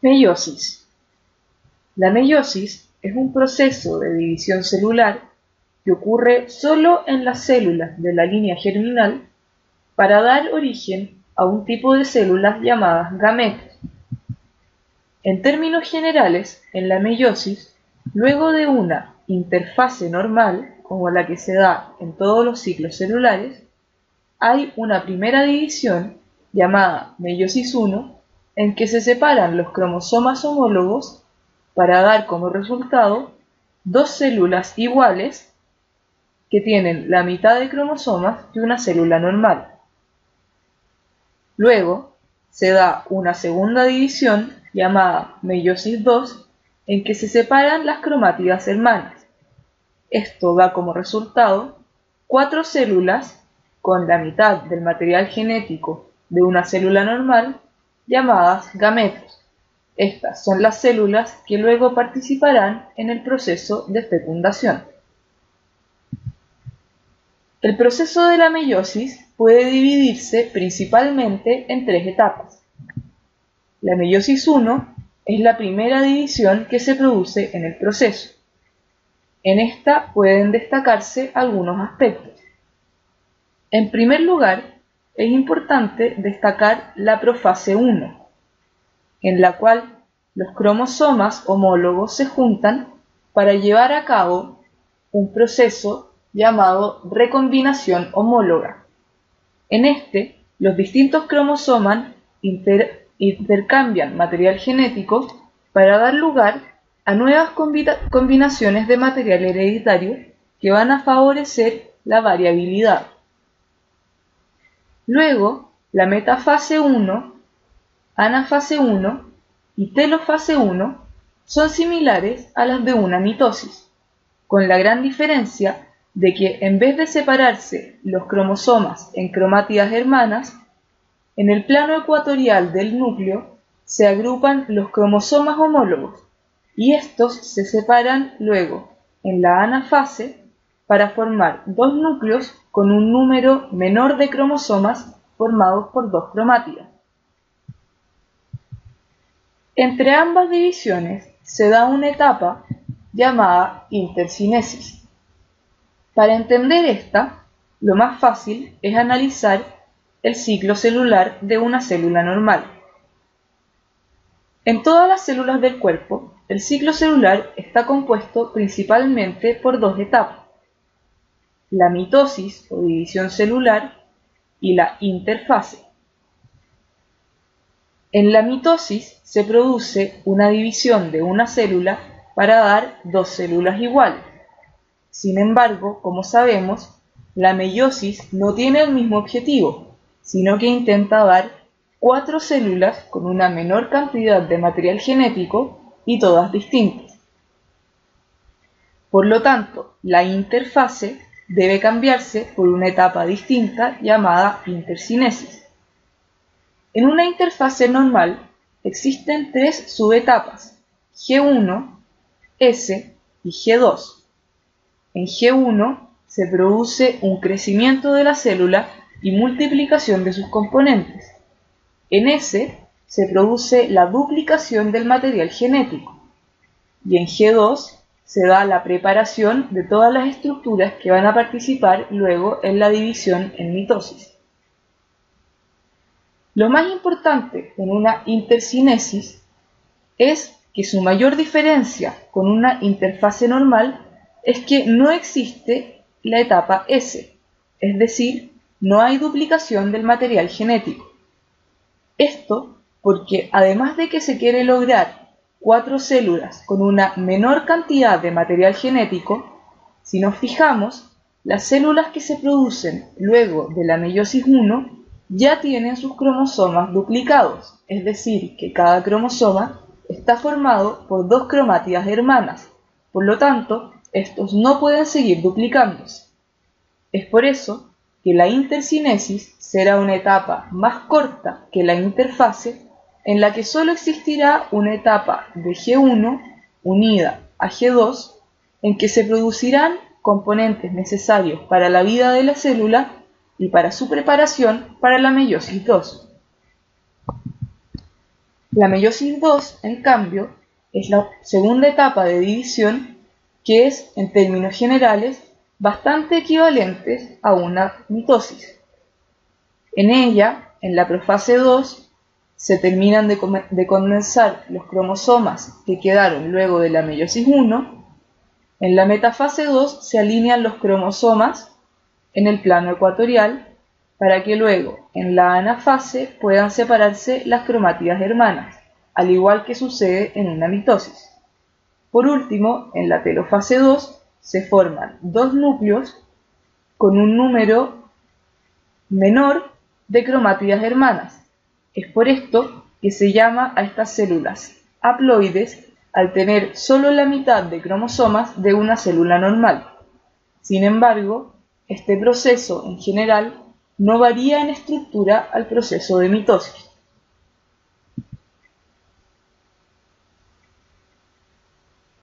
Meiosis. La meiosis es un proceso de división celular que ocurre solo en las células de la línea germinal para dar origen a un tipo de células llamadas gametos. En términos generales, en la meiosis, luego de una interfase normal, como la que se da en todos los ciclos celulares, hay una primera división llamada meiosis I, en que se separan los cromosomas homólogos para dar como resultado dos células iguales que tienen la mitad de cromosomas que una célula normal. Luego se da una segunda división llamada meiosis II, en que se separan las cromátidas hermanas. Esto da como resultado 4 células con la mitad del material genético de una célula normal, llamadas gametos. Estas son las células que luego participarán en el proceso de fecundación. El proceso de la meiosis puede dividirse principalmente en 3 etapas. La meiosis I es la primera división que se produce en el proceso. En esta pueden destacarse algunos aspectos. En primer lugar, es importante destacar la profase I, en la cual los cromosomas homólogos se juntan para llevar a cabo un proceso llamado recombinación homóloga. En este, los distintos cromosomas intercambian material genético para dar lugar a nuevas combinaciones de material hereditario que van a favorecer la variabilidad. Luego, la metafase I, anafase I y telofase I son similares a las de una mitosis, con la gran diferencia de que en vez de separarse los cromosomas en cromátidas hermanas, en el plano ecuatorial del núcleo se agrupan los cromosomas homólogos y estos se separan luego en la anafase para formar dos núcleos con un número menor de cromosomas formados por dos cromátidas. Entre ambas divisiones se da una etapa llamada intercinesis. Para entender esta, lo más fácil es analizar el ciclo celular de una célula normal. En todas las células del cuerpo, el ciclo celular está compuesto principalmente por dos etapas: la mitosis o división celular y la interfase. En la mitosis se produce una división de una célula para dar dos células iguales. Sin embargo, como sabemos, la meiosis no tiene el mismo objetivo, sino que intenta dar 4 células con una menor cantidad de material genético y todas distintas. Por lo tanto, la interfase debe cambiarse por una etapa distinta llamada intercinesis. En una interfase normal existen 3 subetapas: G1, S y G2. En G1 se produce un crecimiento de la célula y multiplicación de sus componentes. En S se produce la duplicación del material genético. Y en G2 se da la preparación de todas las estructuras que van a participar luego en la división en mitosis. Lo más importante en una intercinesis es que su mayor diferencia con una interfase normal es que no existe la etapa S, es decir, no hay duplicación del material genético. Esto porque además de que se quiere lograr 4 células con una menor cantidad de material genético, si nos fijamos, las células que se producen luego de la meiosis I ya tienen sus cromosomas duplicados, es decir, que cada cromosoma está formado por 2 cromátidas hermanas, por lo tanto, estos no pueden seguir duplicándose. Es por eso que la intercinesis será una etapa más corta que la interfase, en la que solo existirá una etapa de G1 unida a G2, en que se producirán componentes necesarios para la vida de la célula y para su preparación para la meiosis II. La meiosis II, en cambio, es la segunda etapa de división que es, en términos generales, bastante equivalente a una mitosis. En ella, en la profase 2, se terminan de condensar los cromosomas que quedaron luego de la meiosis I. En la metafase 2 se alinean los cromosomas en el plano ecuatorial para que luego, en la anafase, puedan separarse las cromátidas hermanas, al igual que sucede en una mitosis. Por último, en la telofase 2 se forman dos núcleos con un número menor de cromátidas hermanas. Es por esto que se llama a estas células haploides al tener solo la mitad de cromosomas de una célula normal. Sin embargo, este proceso en general no varía en estructura al proceso de mitosis.